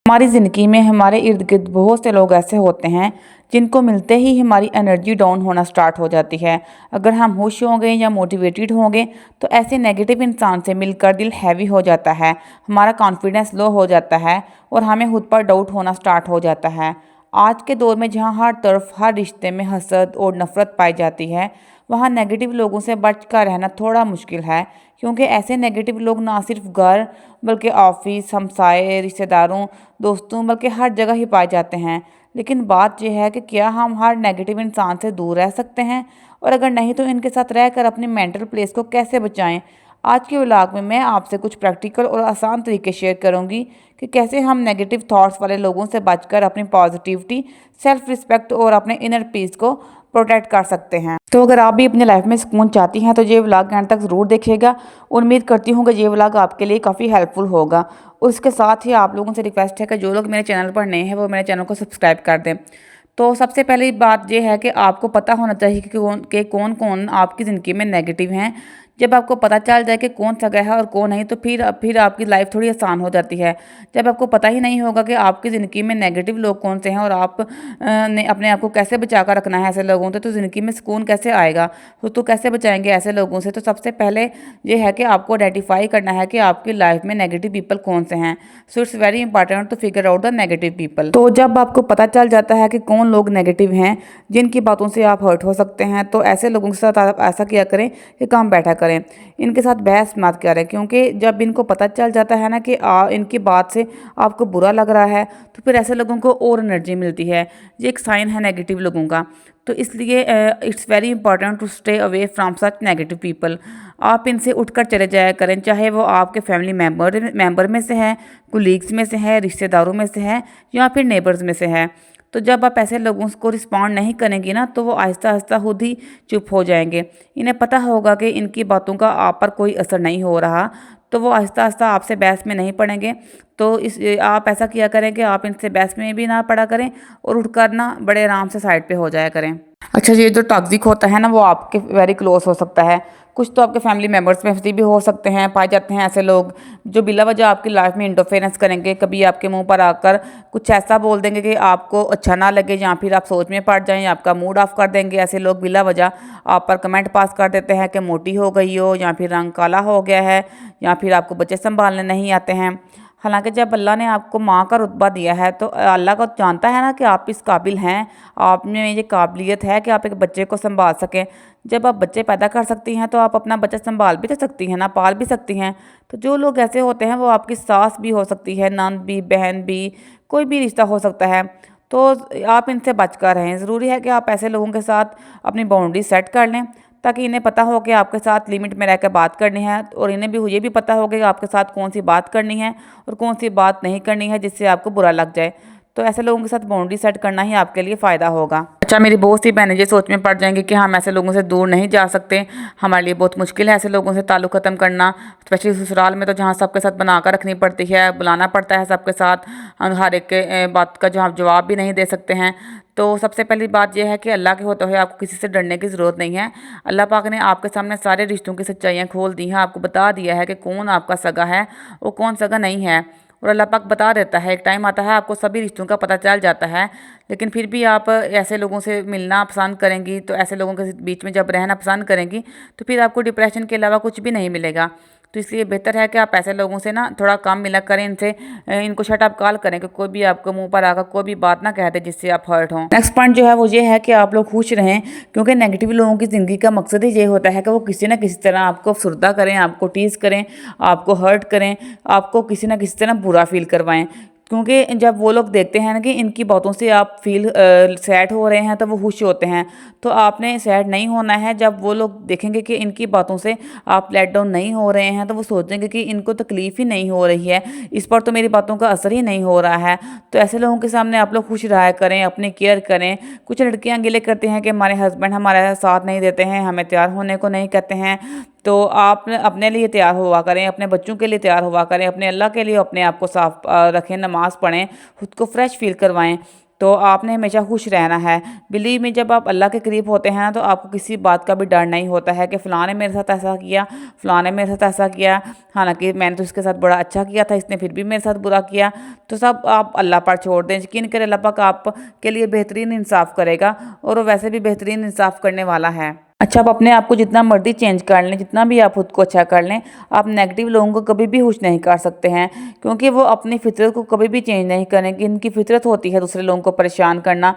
हमारी ज़िंदगी में हमारे इर्द गिर्द बहुत से लोग ऐसे होते हैं जिनको मिलते ही हमारी एनर्जी डाउन होना स्टार्ट हो जाती है। अगर हम खुश होंगे या मोटिवेटेड होंगे तो ऐसे नेगेटिव इंसान से मिलकर दिल हैवी हो जाता है, हमारा कॉन्फिडेंस लो हो जाता है और हमें खुद पर डाउट होना स्टार्ट हो जाता है। आज के दौर में जहाँ हर तरफ हर रिश्ते में हसद और नफरत पाई जाती है, वहाँ नेगेटिव लोगों से बच कर रहना थोड़ा मुश्किल है, क्योंकि ऐसे नेगेटिव लोग ना सिर्फ घर बल्कि ऑफिस, हमसाए, रिश्तेदारों, दोस्तों बल्कि हर जगह ही पाए जाते हैं। लेकिन बात यह है कि क्या हम हर नेगेटिव इंसान से दूर रह सकते हैं, और अगर नहीं तो इनके साथ रहकर अपने मेंटल प्लेस को कैसे बचाएं। आज के व्लॉग में मैं आपसे कुछ प्रैक्टिकल और आसान तरीके शेयर करूंगी कि कैसे हम नेगेटिव थॉट्स वाले लोगों से बचकर अपनी पॉजिटिविटी, सेल्फ रिस्पेक्ट और अपने इनर पीस को प्रोटेक्ट कर सकते हैं। तो अगर आप भी अपने लाइफ में सुकून चाहती हैं तो ये व्लॉग एंड तक ज़रूर देखिएगा। उम्मीद करती हूँ कि ये व्लॉग आपके लिए काफ़ी हेल्पफुल होगा। उसके साथ ही आप लोगों से रिक्वेस्ट है कि जो लोग मेरे चैनल पर नए हैं वो मेरे चैनल को सब्सक्राइब कर दें। तो सबसे पहली बात यह है कि आपको पता होना चाहिए कि कौन कौन आपकी ज़िंदगी में नेगेटिव हैं। जब आपको पता चल जाए कि कौन सगा है और कौन नहीं, तो फिर आपकी लाइफ थोड़ी आसान हो जाती है। जब आपको पता ही नहीं होगा कि आपकी ज़िंदगी में नेगेटिव लोग कौन से हैं और आप ने अपने आप को कैसे बचा कर रखना है ऐसे लोगों से, तो ज़िंदगी में सुकून कैसे आएगा, तो कैसे बचाएंगे ऐसे लोगों से। तो सबसे पहले ये है कि आपको आइडेंटिफाई करना है कि आपकी लाइफ में नेगेटिव पीपल कौन से हैं। So it's very important to figure out the negative people. तो जब आपको पता चल जाता है कि कौन लोग नेगेटिव हैं जिनकी बातों से आप हर्ट हो सकते हैं, तो ऐसे लोगों के साथ आप ऐसा किया करें कि काम बैठा करें, इनके साथ बहस मत करें। क्योंकि जब इनको पता चल जाता है ना कि इनकी बात से आपको बुरा लग रहा है, तो फिर ऐसे लोगों को और एनर्जी मिलती है। ये एक साइन है नेगेटिव लोगों का। तो इसलिए it's very important to stay away from such negative people. आप इनसे उठकर चले जाया करें, चाहे वो आपके फैमिली मेंबर में से है, कुलीग्स में से है, रिश्तेदारों में से है या फिर नेबर्स में से है। तो जब आप ऐसे लोगों को रिस्पॉन्ड नहीं करेंगी ना, तो वो आहिस्ता आहिस्ता खुद ही चुप हो जाएंगे। इन्हें पता होगा कि इनकी बातों का आप पर कोई असर नहीं हो रहा, तो वो आहिस्ता आहिस्ता आपसे बहस में नहीं पड़ेंगे। तो आप ऐसा किया करें कि आप इनसे बहस में भी ना पड़ा करें और उठकर ना बड़े आराम से साइड पे हो जाया करें। अच्छा, ये जो टॉक्सिक होता है ना, वो आपके वेरी क्लोज हो सकता है। कुछ तो आपके फैमिली मेम्बर्स में से भी हो सकते हैं, पाए जाते हैं ऐसे लोग जो बिला वजह आपकी लाइफ में इंटरफेरेंस करेंगे। कभी आपके मुंह पर आकर कुछ ऐसा बोल देंगे कि आपको अच्छा ना लगे, या फिर आप सोच में पड़ जाएं, आपका मूड ऑफ कर देंगे। ऐसे लोग बिला वजह आप पर कमेंट पास कर देते हैं कि मोटी हो गई हो, या फिर रंग काला हो गया है, या फिर आपको बच्चे संभालने नहीं आते हैं। हालांकि जब अल्लाह ने आपको माँ का रुतबा दिया है, तो अल्लाह को जानता है ना कि आप इस काबिल हैं, आप में ये काबिलियत है कि आप एक बच्चे को संभाल सकें। जब आप बच्चे पैदा कर सकती हैं तो आप अपना बच्चा संभाल भी तो सकती हैं ना, पाल भी सकती हैं। तो जो लोग ऐसे होते हैं वो आपकी सास भी हो सकती है, नंद भी, बहन भी, कोई भी रिश्ता हो सकता है। तो आप इनसे बचकर रहें। ज़रूरी है कि आप ऐसे लोगों के साथ अपनी बाउंड्री सेट कर लें, ताकि इन्हें पता हो कि आपके साथ लिमिट में रहकर बात करनी है, और इन्हें भी ये भी पता हो कि आपके साथ कौन सी बात करनी है और कौन सी बात नहीं करनी है जिससे आपको बुरा लग जाए। तो ऐसे लोगों के साथ बाउंड्री सेट करना ही आपके लिए फ़ायदा होगा। अच्छा, मेरी बहुत सी बहनें ये सोच में पड़ जाएंगी कि हम ऐसे लोगों से दूर नहीं जा सकते, हमारे लिए बहुत मुश्किल है ऐसे लोगों से ताल्लुक़ ख़त्म करना, स्पेशली ससुराल में, तो जहाँ सबके साथ बनाकर रखनी पड़ती है, बुलाना पड़ता है सबके साथ, हर एक के बात का जो आप जवाब भी नहीं दे सकते हैं। तो सबसे पहली बात यह है कि अल्लाह के होते हुए आपको किसी से डरने की ज़रूरत नहीं है। अल्लाह पाक ने आपके सामने सारे रिश्तों की सच्चाइयाँ खोल दी हैं, आपको बता दिया है कि कौन आपका सगा है और कौन सगा नहीं है। और अल्लाह पाक बता देता है, एक टाइम आता है आपको सभी रिश्तों का पता चल जाता है, लेकिन फिर भी आप ऐसे लोगों से मिलना पसंद करेंगी, तो ऐसे लोगों के बीच में जब रहना पसंद करेंगी तो फिर आपको डिप्रेशन के अलावा कुछ भी नहीं मिलेगा। तो इसलिए बेहतर है कि आप ऐसे लोगों से ना थोड़ा कम मिला करें, इनसे इनको शट अप कॉल करें कि कोई भी आपको मुंह पर आकर कोई भी बात ना कह दे जिससे आप हर्ट हों। नेक्स्ट पॉइंट जो है वो ये है कि आप लोग खुश रहें, क्योंकि नेगेटिव लोगों की ज़िंदगी का मकसद ही ये होता है कि वो किसी ना किसी तरह आपको अफसरदा करें, आपको टीज़ करें, आपको हर्ट करें, आपको किसी ना किसी तरह बुरा फील करवाएं। क्योंकि जब वो लोग देखते हैं ना कि इनकी बातों से आप फील सैड हो रहे हैं, तो वो खुश होते हैं। तो आपने सैड नहीं होना है। जब वो लोग देखेंगे कि इनकी बातों से आप लेट डाउन नहीं हो रहे हैं, तो वो सोचेंगे कि इनको तकलीफ़ ही नहीं हो रही है, इस पर तो मेरी बातों का असर ही नहीं हो रहा है। तो ऐसे लोगों के सामने आप लोग खुश रहा करें, अपनी केयर करें। कुछ लड़कियां गिले करती हैं कि हमारे हस्बैंड हमारा साथ नहीं देते हैं, हमें तैयार होने को नहीं कहते हैं। तो आप अपने लिए तैयार हुआ करें, अपने बच्चों के लिए तैयार हुआ करें, अपने अल्लाह के लिए अपने आप को साफ रखें, नमाज़ पढ़ें, खुद को फ्रेश फील करवाएं। तो आपने हमेशा खुश रहना है। बिलीव में जब आप अल्लाह के करीब होते हैं ना, तो आपको किसी बात का भी डर नहीं होता है कि फ़लाँ ने मेरे साथ ऐसा किया, फ़लाँ ने मेरे साथ ऐसा किया, हालाँकि मैंने तो इसके साथ बड़ा अच्छा किया था, इसने फिर भी मेरे साथ बुरा किया। तो सब आप अल्लाह पर छोड़ दें, यकीन करें अल्लाह पाक आपके लिए बेहतरीन इंसाफ़ करेगा और वो वैसे भी बेहतरीन इंसाफ़ करने वाला है। अच्छा, आप अपने आप को जितना मर्ज़ी चेंज कर लें, जितना भी आप खुद को अच्छा कर लें, आप नेगेटिव लोगों को कभी भी खुश नहीं कर सकते हैं, क्योंकि वो अपनी फितरत को कभी भी चेंज नहीं करेंगे। इनकी फितरत होती है दूसरे लोगों को परेशान करना।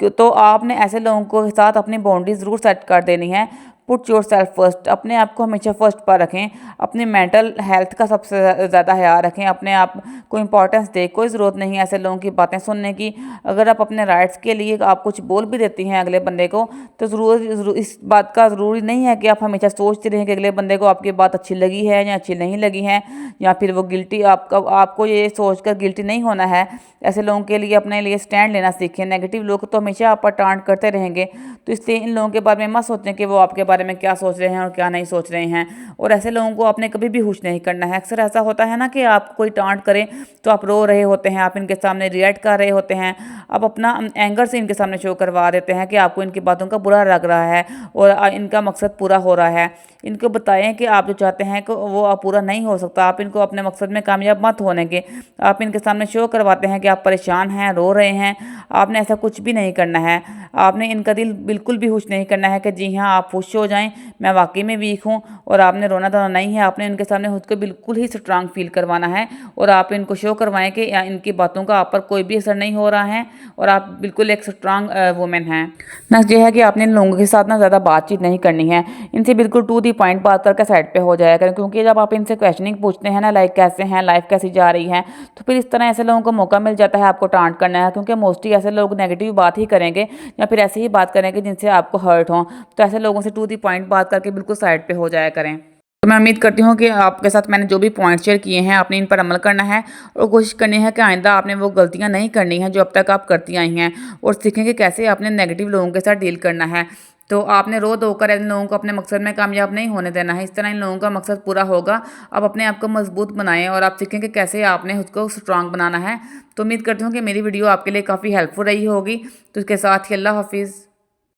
तो आपने ऐसे लोगों के साथ अपनी बाउंड्री ज़रूर सेट कर देनी है। पुट योर सेल्फ फर्स्ट, अपने आप को हमेशा फर्स्ट पर रखें। अपनी मेंटल हेल्थ का सबसे ज़्यादा ख्याल रखें, अपने आप को इम्पोर्टेंस दें। कोई ज़रूरत नहीं है ऐसे लोगों की बातें सुनने की। अगर आप अपने राइट्स के लिए आप कुछ बोल भी देती हैं अगले बंदे को, तो ज़रूर इस बात का ज़रूरी नहीं है कि आप हमेशा सोचते रहें कि अगले बंदे को आपकी बात अच्छी लगी है या अच्छी नहीं लगी है, या फिर वो गिल्टी आपको ये सोचकर गिल्टी नहीं होना है। ऐसे लोगों के लिए अपने लिए स्टैंड लेना सीखें। नेगेटिव लोग तो हमेशा आप पर टांट करते रहेंगे, तो इसलिए इन लोगों के बारे में मत सोचें कि वो आपके बारे में क्या सोच रहे हैं और क्या नहीं सोच रहे हैं। और ऐसे लोगों को आपने कभी भी खुश नहीं करना है। अक्सर ऐसा होता है ना कि आप कोई टांट करें तो आप रो रहे होते हैं, आप इनके सामने रिएक्ट कर रहे होते हैं, आप अपना एंगर से इनके सामने शो करवा देते हैं कि आपको इनकी बातों का बुरा लग रहा है और इनका मकसद पूरा हो रहा है। इनको बताएं कि आप जो चाहते हैं कि वो पूरा नहीं हो सकता। आप इनको अपने मकसद में कामयाब मत होने के, आप इनके सामने शो करवाते हैं कि आप परेशान हैं, रो रहे हैं। आपने ऐसा कुछ भी नहीं करना है। आपने इनका दिल बिल्कुल भी खुश नहीं करना है कि जी हाँ आप खुश हो जाएं, मैं वाकई में वीक हूँ, और आपने रोना धोना नहीं है। आपने इनके सामने खुद को बिल्कुल ही स्ट्रांग फील करवाना है और आप इनको शो करवाएं कि इनकी बातों का आप पर कोई भी असर नहीं हो रहा है और आप बिल्कुल एक स्ट्रांग वुमेन हैं। नेक्स्ट ये है कि आपने इन लोगों के साथ ना ज़्यादा बातचीत नहीं करनी है। इनसे बिल्कुल टू दी पॉइंट बात करके साइड पे हो जाया करें, क्योंकि जब आप इनसे क्वेश्चनिंग पूछते हैं ना, लाइक कैसे हैं, लाइफ कैसी जा रही है, तो फिर इस तरह ऐसे लोगों को मौका मिल जाता है आपको टांट करना है, क्योंकि मोस्टली ऐसे लोग नेगेटिव बात ही करेंगे या फिर ऐसे ही बात करेंगे जिनसे आपको हर्ट हो। तो ऐसे लोगों से टू दी पॉइंट बात करके बिल्कुल साइड पे हो जाया करें। तो मैं उम्मीद करती हूँ कि आपके साथ मैंने जो भी पॉइंट शेयर किए हैं आपने इन पर अमल करना है और कोशिश करनी है कि आइंदा आपने वो गलतियाँ नहीं करनी है जो अब तक आप करती आई हैं, और सीखें कि कैसे आपने नेगेटिव लोगों के साथ डील करना है। तो आपने रो धोकर इन लोगों को अपने मकसद में कामयाब नहीं होने देना है। इस तरह इन लोगों का मकसद पूरा होगा। आप अपने आप को मजबूत बनाएं और आप सीखें कि कैसे आपने उसको स्ट्रांग बनाना है। तो उम्मीद करती हूँ कि मेरी वीडियो आपके लिए काफ़ी हेल्पफुल रही होगी। तो इसके साथ ही अल्लाह हाफिज़।